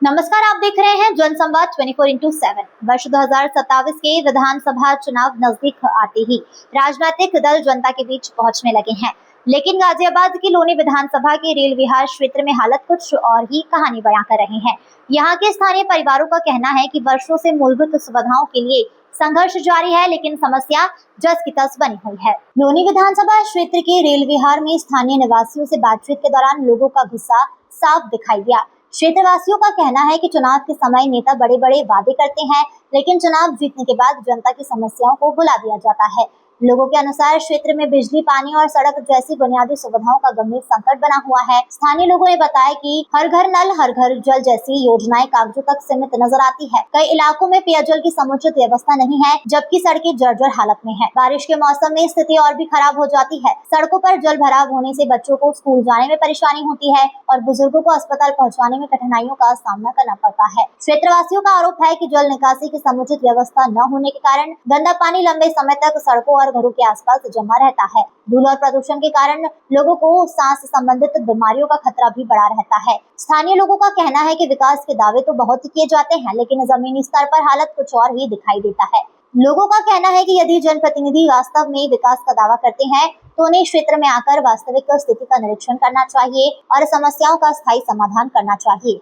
नमस्कार, आप देख रहे हैं जनसंवाद 24x7। वर्ष 2027 के विधानसभा चुनाव नजदीक आते ही राजनीतिक दल जनता के बीच पहुंचने लगे हैं, लेकिन गाजियाबाद की लोनी विधानसभा के रेल विहार क्षेत्र में हालत कुछ और ही कहानी बयां कर रहे हैं। यहां के स्थानीय परिवारों का कहना है कि वर्षों से मूलभूत सुविधाओं के लिए संघर्ष जारी है, लेकिन समस्या जस की तस बनी हुई है। लोनी विधानसभा क्षेत्र के रेल विहार में स्थानीय निवासियों से बातचीत के दौरान लोगों का गुस्सा साफ दिखाई दिया। क्षेत्रवासियों का कहना है कि चुनाव के समय नेता बड़े बड़े वादे करते हैं, लेकिन चुनाव जीतने के बाद जनता की समस्याओं को भुला दिया जाता है। लोगों के अनुसार क्षेत्र में बिजली, पानी और सड़क जैसी बुनियादी सुविधाओं का गंभीर संकट बना हुआ है। स्थानीय लोगों ने बताया कि हर घर नल, हर घर जल जैसी योजनाएं कागजों तक सीमित नजर आती है। कई इलाकों में पेयजल की समुचित व्यवस्था नहीं है, जबकि सड़कें जर्जर हालत में है। बारिश के मौसम में स्थिति और भी खराब हो जाती है। सड़कों पर जल भराव होने से बच्चों को स्कूल जाने में परेशानी होती है और बुजुर्गों को अस्पताल पहुँचाने में कठिनाइयों का सामना करना पड़ता है। क्षेत्रवासियों का आरोप है कि जल निकासी की समुचित व्यवस्था न होने के कारण गंदा पानी लंबे समय तक सड़कों और घरों के आसपास जमा रहता है। धूल और प्रदूषण के कारण लोगों को सांस संबंधित बीमारियों का खतरा भी बढ़ा रहता है। स्थानीय लोगों का कहना है कि विकास के दावे तो बहुत किए जाते हैं, लेकिन जमीनी स्तर पर हालत कुछ और ही दिखाई देता है। लोगों का कहना है कि यदि जनप्रतिनिधि वास्तव में विकास का दावा करते हैं तो उन्हें क्षेत्र में आकर वास्तविक स्थिति का निरीक्षण करना चाहिए और समस्याओं का स्थायी समाधान करना चाहिए।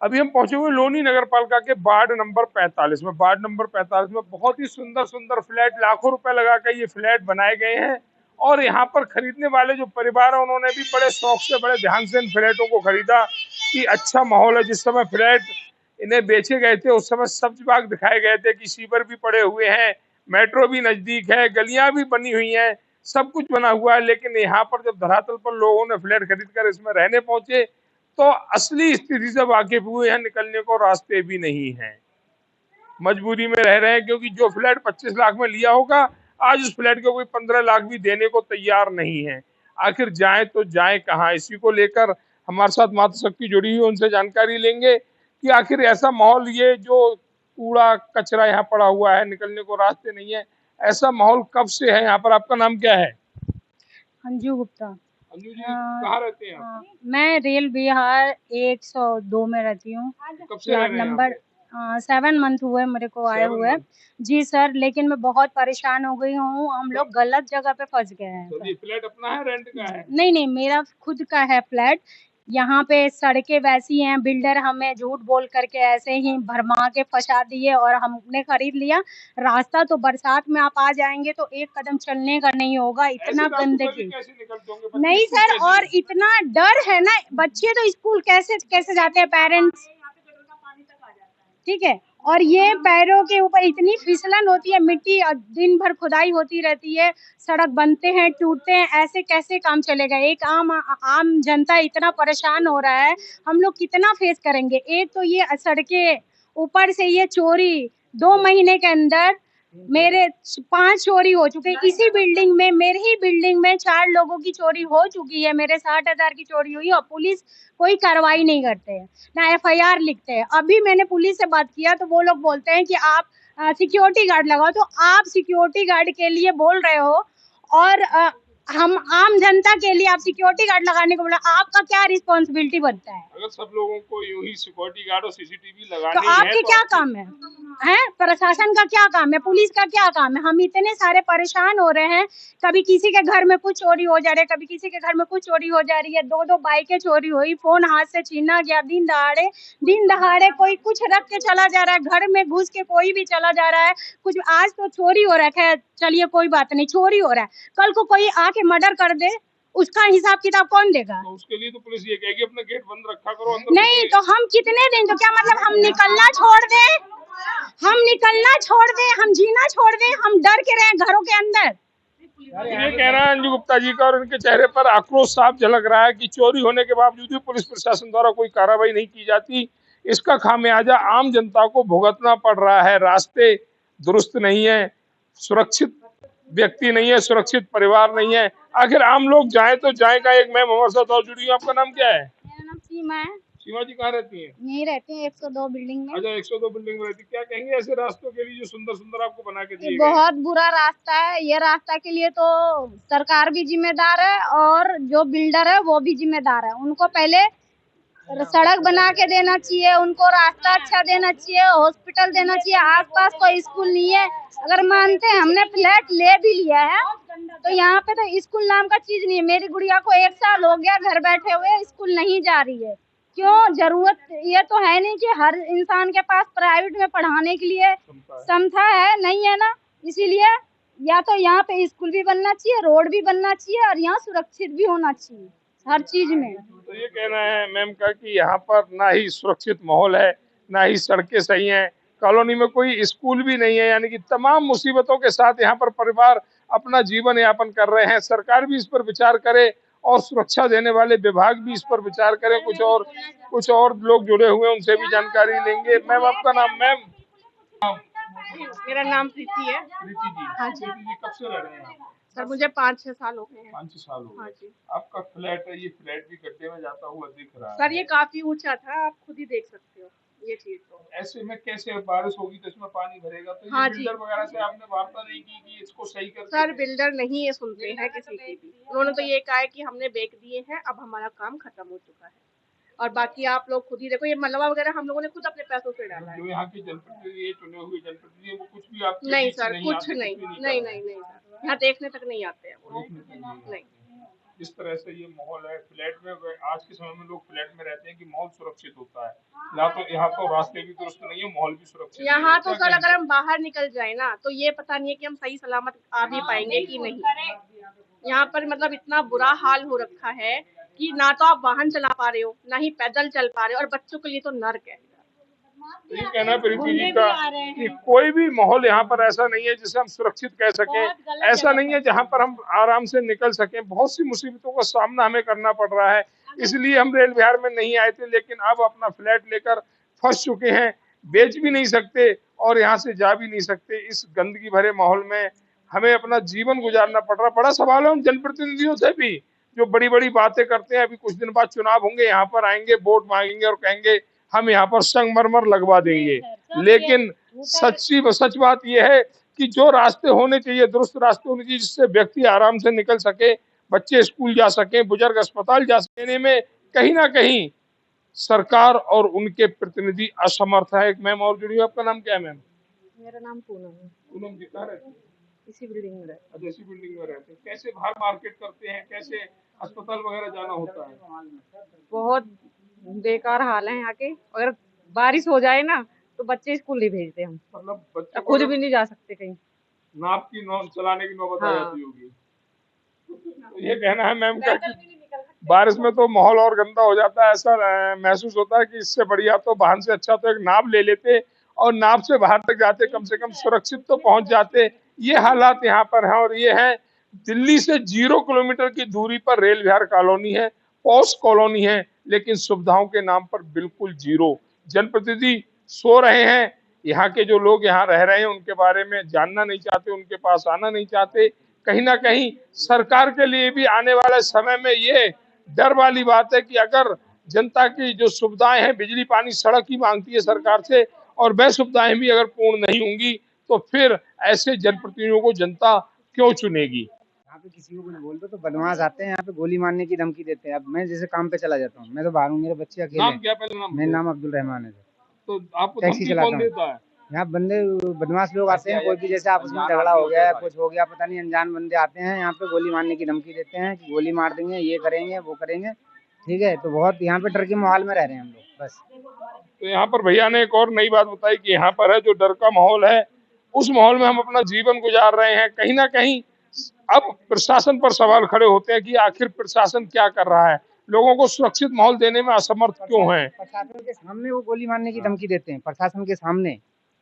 अभी हम पहुंचे हुए लोनी नगर पालिका के वार्ड नंबर 45 में। वार्ड नंबर 45 में बहुत ही सुंदर सुंदर फ्लैट, लाखों रुपए लगा कर ये फ्लैट बनाए गए हैं और यहाँ पर खरीदने वाले जो परिवार है उन्होंने भी बड़े शौक से, बड़े ध्यान से इन फ्लैटों को खरीदा कि अच्छा माहौल है। जिस समय फ्लैट इन्हें बेचे गए थे उस समय सब्ज बाग दिखाए गए थे कि सीवर भी पड़े हुए हैं, मेट्रो भी नजदीक है, गलियां भी बनी हुई हैं, सब कुछ बना हुआ है। लेकिन यहाँ पर जब धरातल पर लोगों ने फ्लैट खरीद कर इसमें रहने पहुंचे तो असली स्थिति से वाकिफ हुए हैं, निकलने को रास्ते भी नहीं हैं, मजबूरी में रह रहे हैं। क्योंकि जो फ्लैट 25 लाख में लिया होगा आज उस फ्लैट को कोई 15 लाख भी देने को तैयार नहीं है। आखिर जाएं तो जाएं कहाँ? इसी को लेकर हमारे साथ मातृशक्ति जुड़ी हुई, उनसे जानकारी लेंगे कि आखिर ऐसा माहौल, ये जो कूड़ा कचरा यहाँ पड़ा हुआ है, निकलने को रास्ते नहीं है, ऐसा माहौल कब से है यहाँ पर? आपका नाम क्या है? अंजू गुप्ता। अंजू जी, कहाँ रहते हैं आप? मैं रेल विहार 102 में रहती हूँ। कब से रह रहे हैं नंबर 7 मंथ हुए मेरे को आए हुए। जी सर, लेकिन मैं बहुत परेशान हो गई हूँ। हम लोग गलत जगह पे फंस गए हैं। तो ये फ्लैट अपना है, रेंट का है? नहीं, मेरा खुद का है फ्लैट। यहाँ पे सड़कें वैसी हैं, बिल्डर हमें झूठ बोल करके ऐसे ही भरमा के फंसा दिए और हमने खरीद लिया। रास्ता तो बरसात में आप आ जाएंगे तो एक कदम चलने का नहीं होगा, इतना गंदगी। नहीं सर, और इतना डर है ना, बच्चे तो स्कूल कैसे जाते हैं, पेरेंट्स, ठीक है, और ये पैरों के ऊपर इतनी फिसलन होती है, मिट्टी दिन भर खुदाई होती रहती है, सड़क बनते हैं, टूटते हैं, ऐसे कैसे काम चलेगा? एक आम जनता इतना परेशान हो रहा है, हम लोग कितना फेस करेंगे? एक तो ये सड़कें, ऊपर से ये चोरी, 2 महीने के अंदर मेरे 5 चोरी हो चुके हैं। इसी बिल्डिंग में, मेरे ही बिल्डिंग में 4 लोगों की चोरी हो चुकी है। मेरे 60,000 की चोरी हुई और पुलिस कोई कार्रवाई नहीं करते हैं, ना FIR लिखते हैं। अभी मैंने पुलिस से बात किया तो वो लोग बोलते हैं कि आप सिक्योरिटी गार्ड लगाओ। तो आप सिक्योरिटी गार्ड के लिए बोल रहे हो और हम आम जनता के लिए आप सिक्योरिटी गार्ड लगाने को बोला, आपका क्या रिस्पॉन्सिबिलिटी बनता है? अगर सब लोगों को यूं ही सिक्योरिटी गार्ड और CCTV लगानी तो आपके क्या काम है? प्रशासन का क्या काम है? पुलिस का क्या काम है? हम इतने सारे परेशान हो रहे हैं। कभी किसी के घर में कुछ चोरी हो जा रही है, कभी किसी के घर में कुछ चोरी हो जा रही है। 2 बाइकें चोरी हुई, फोन हाथ से छीना गया दिन दहाड़े कोई कुछ रख के चला जा रहा है, घर में घुस के कोई भी चला जा रहा है। कुछ आज तो चोरी हो रहा है, चलिए कोई बात नहीं, चोरी हो रहा है, कल को कोई आके मर्डर कर दे, उसका हिसाब किताब कौन देगा? तो उसके लिए तो पुलिस ये कहेगी अपना गेट बंद रखा करो अंदर। नहीं तो हम कितने दिन, तो क्या मतलब हम निकलना छोड़ दें? हम जीना छोड़ दें, हम डर के रहें घरों के अंदर? ये कहना है अंजू गुप्ता जी का, और उनके चेहरे पर आक्रोश साफ झलक रहा है कि चोरी होने के बावजूद भी पुलिस प्रशासन द्वारा कोई कार्रवाई नहीं की जाती। इसका खामियाजा आम जनता को भुगतना पड़ रहा है। रास्ते दुरुस्त नहीं है, सुरक्षित व्यक्ति नहीं है, सुरक्षित परिवार नहीं है। आखिर आम लोग जाएं तो जाएं का। एक मैम हमारे साथ और जुड़ी है, आपका नाम क्या है? मेरा नाम सीमा है। सीमा जी कहाँ रहती हैं? यहीं रहते हैं 102 बिल्डिंग में। अच्छा, 102 बिल्डिंग में रहती। क्या कहेंगे ऐसे रास्तों के लिए जो सुंदर सुंदर आपको बना के दिए गए? बहुत बुरा रास्ता है। ये रास्ता के लिए तो सरकार भी जिम्मेदार है और जो बिल्डर है वो भी जिम्मेदार है। उनको पहले सड़क बना के देना चाहिए, उनको रास्ता अच्छा देना चाहिए, हॉस्पिटल देना चाहिए। आसपास कोई स्कूल नहीं है। अगर मानते हैं हमने फ्लैट ले भी लिया है तो यहाँ पे तो स्कूल नाम का चीज नहीं है। मेरी गुड़िया को 1 साल हो गया घर बैठे हुए, स्कूल नहीं जा रही है। क्यों? जरूरत ये तो है नहीं कि हर इंसान के पास प्राइवेट में पढ़ाने के लिए क्षमता है, नहीं है ना। इसीलिए या तो यहाँ पे स्कूल भी बनना चाहिए, रोड भी बनना चाहिए और यहाँ सुरक्षित भी होना चाहिए हर चीज में। तो ये कहना है मैम का कि यहाँ पर ना ही सुरक्षित माहौल है, ना ही सड़कें सही हैं, कॉलोनी में कोई स्कूल भी नहीं है। यानी कि तमाम मुसीबतों के साथ यहाँ पर परिवार अपना जीवन यापन कर रहे हैं। सरकार भी इस पर विचार करे और सुरक्षा देने वाले विभाग भी इस पर विचार करें। कुछ और लोग जुड़े हुए हैं, उनसे भी जानकारी लेंगे। मैम आपका नाम? मैम मेरा नाम प्रीति है। प्रीति जी। हाँ जी। प्रीति जी कब से रह रहे हैं आप? सर मुझे 5-6 साल हो गए हैं। 5 साल हो हाँ गए। जी। आपका फ्लैट है, ये फ्लैट भी गड्ढे में जाता हुआ दिख रहा है। सर ये काफी ऊंचा था, आप खुद ही देख सकते हो ये चीज। तो ऐसे में कैसे बारिश होगी तो इसमें पानी भरेगा? तो हाँ ये जी। बिल्डर वगैरह से आपने वार्ता नहीं की कि इसको सही कर? सर बिल्डर नहीं ये सुनते हैं किसी की भी। उन्होंने तो ये कहा है कि हमने बेच दिए हैं, अब हमारा काम खत्म हो चुका है। और बाकी आप लोग खुद ही देखो, ये मलबा वगैरह हम लोगों ने खुद अपने पैसों से डाला है। जो यहाँ के जनप्रतिनिधि, चुने हुए जनप्रतिनिधि, वो कुछ भी आपके नहीं बीच सर, कुछ आते, नहीं, भी नहीं नहीं नहीं सर, यहाँ देखने तक नहीं आते हैं वो। देखने के लिए। नहीं। जिस तरह से ये माहौल है फ्लैट में, आज के समय में लोग फ्लैट में रहते हैं कि माहौल सुरक्षित होता है। यहाँ तो रास्ते भी दुरुस्त नहीं है, माहौल भी सुरक्षित नहीं है। यहाँ तो क्या सर कहेंगे? अगर हम बाहर निकल जाए ना तो ये पता नहीं है कि हम सही सलामत आ भी पाएंगे कि नहीं। यहाँ पर मतलब इतना बुरा हाल हो रखा है कि ना तो आप वाहन चला पा रहे हो, ना ही पैदल चल पा रहे हो, और बच्चों के लिए तो नर्क है। तो ये कहना है प्रीति जी का कि कोई भी माहौल यहाँ पर ऐसा नहीं है जिसे हम सुरक्षित कह सकें। ऐसा नहीं है जहाँ पर हम आराम से निकल सकें। बहुत सी मुसीबतों का सामना हमें करना पड़ रहा है। इसलिए हम रेल विहार में नहीं आए थे, लेकिन अब अपना फ्लैट लेकर फंस चुके हैं। बेच भी नहीं सकते और यहाँ से जा भी नहीं सकते। इस गंदगी भरे माहौल में हमें अपना जीवन गुजारना पड़ रहा। बड़ा सवाल है उन जनप्रतिनिधियों से भी जो बड़ी बड़ी बातें करते हैं। अभी कुछ दिन बाद चुनाव होंगे, यहाँ पर आएंगे, वोट मांगेंगे और कहेंगे हम यहाँ पर संगमरमर लगवा देंगे। लेकिन सच बात यह है कि जो रास्ते होने चाहिए, दुरुस्त रास्ते होने चाहिए, जिससे व्यक्ति आराम से निकल सके, बच्चे स्कूल जा सके, बुजुर्ग अस्पताल जा सके, में कहीं ना कहीं सरकार और उनके प्रतिनिधि असमर्थ है। एक मैम और जुड़ी, आपका नाम क्या है मैम? मेरा नाम पूनम है। पूनम जी कहाँ रहती है? इसी बिल्डिंग में रहते अच्छा, इसी बिल्डिंग में रहते हैं। कैसे बाहर मार्केट करते हैं, कैसे अस्पताल वगैरह जाना होता है? बहुत बेकार हाल है यहाँ के। अगर बारिश हो जाए ना तो बच्चे स्कूल नहीं भेजते हम, मतलब बच्चों खुद को भी नहीं जा सकते कहीं। नाप की चलाने की नौबत आ हाँ। जाती होगी। तो ये कहना है मैम का कि बारिश में तो माहौल और गंदा हो जाता है। ऐसा महसूस होता है कि इससे बढ़िया तो वाहन से अच्छा तो एक नाव ले लेते और नाव से बाहर तक जाते, कम से कम सुरक्षित तो पहुंच जाते। ये हालात यहाँ पर हैं। और ये है दिल्ली से 0 किलोमीटर की दूरी पर रेल विहार कॉलोनी है, पॉश कॉलोनी है, लेकिन सुविधाओं के नाम पर बिल्कुल जीरो। जनप्रतिनिधि सो रहे हैं। यहाँ के जो लोग यहाँ रह रहे हैं उनके बारे में जानना नहीं चाहते, उनके पास आना नहीं चाहते। कहीं ना कहीं सरकार के लिए भी आने वाले समय में ये डर वाली बात है कि अगर जनता की जो सुविधाएं हैं, बिजली पानी सड़क ही मांगती है सरकार से, और वह सुविधाएं भी अगर पूर्ण नहीं होंगी तो फिर ऐसे जनप्रतिनिधियों को जनता क्यों चुनेगी? यहाँ पे किसी को कुछ बोल दो तो बदमाश आते हैं, यहाँ पे गोली मारने की धमकी देते हैं। अब मैं जैसे काम पे चला जाता हूँ, मैं तो बाहर हूँ, मेरे बच्चे अकेले नाम हैं। क्या? पहले नाम मेरा नाम अब्दुल रहमान है। तो आपको टैक्सी धमकी चलाता कौन हूँ। देता है? यहाँ बंदे बदमाश लोग आते हैं, कोई भी जैसे आपस में झगड़ा हो गया है, कुछ हो गया, पता नहीं, अनजान बंदे आते हैं यहाँ पे गोली मारने की धमकी देते हैं कि गोली मार देंगे, ये करेंगे, वो करेंगे। ठीक है, तो बहुत यहाँ पे डर के माहौल में रह रहे हैं हम लोग बस। तो यहाँ पर भैया ने एक और नई बात बताई कि यहाँ पर है जो डर का माहौल है, उस माहौल में हम अपना जीवन गुजार रहे हैं। कहीं ना कहीं अब प्रशासन पर सवाल खड़े होते हैं कि आखिर प्रशासन क्या कर रहा है, लोगों को सुरक्षित माहौल देने में असमर्थ क्यों है? प्रशासन के सामने वो गोली मारने की धमकी देते हैं, प्रशासन के सामने।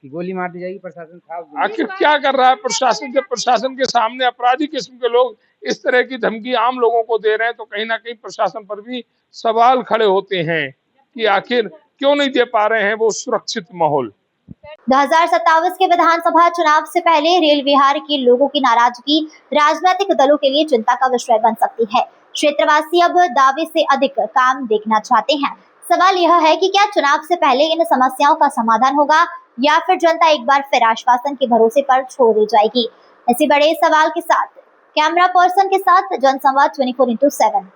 कि गोली मार दी जाएगी, प्रशासन था। आखिर क्या कर रहा है प्रशासन? जब प्रशासन के सामने अपराधी किस्म के लोग इस तरह की धमकी आम लोगों को दे रहे हैं तो कहीं ना कहीं प्रशासन पर भी सवाल खड़े होते हैं कि आखिर क्यों नहीं दे पा रहे हैं वो सुरक्षित माहौल। 2027 के विधानसभा चुनाव से पहले रेल विहार के लोगों की नाराजगी राजनीतिक दलों के लिए चिंता का विषय बन सकती है। क्षेत्रवासी अब दावे से अधिक काम देखना चाहते हैं। सवाल यह है कि क्या चुनाव से पहले इन समस्याओं का समाधान होगा या फिर जनता एक बार फिर आश्वासन के भरोसे पर छोड़ दी जाएगी। इसी बड़े सवाल के साथ कैमरा पर्सन के साथ जनसंवाद 24/7।